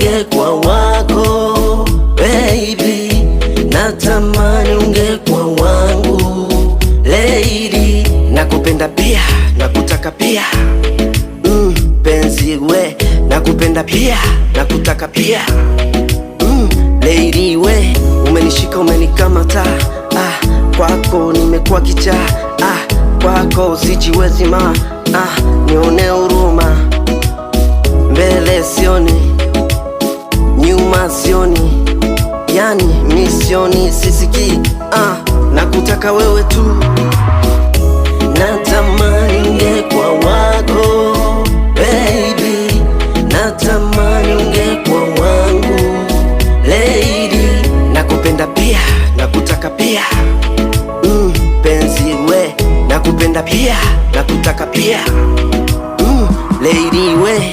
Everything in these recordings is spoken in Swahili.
ungekuwa wako baby, natamani ungekuwa wangu lady. Nakupenda pia, nakutaka pia penzi we, nakupenda pia, nakutaka pia lady we. Umenishika umenikamata, kwako nimekuwa kichaa, kwako sijiwezi ma, nione huruma. Mbele sioni, nyuma sioni, yani misioni sisiki, nakutaka wewe tu. Natamani ungekuwa wako baby, natamani ungekuwa wangu lady. Nakupenda pia, nakutaka pia penzi we, nakupenda pia, nakutaka pia lady we.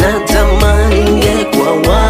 Natamani ungekuwa wangu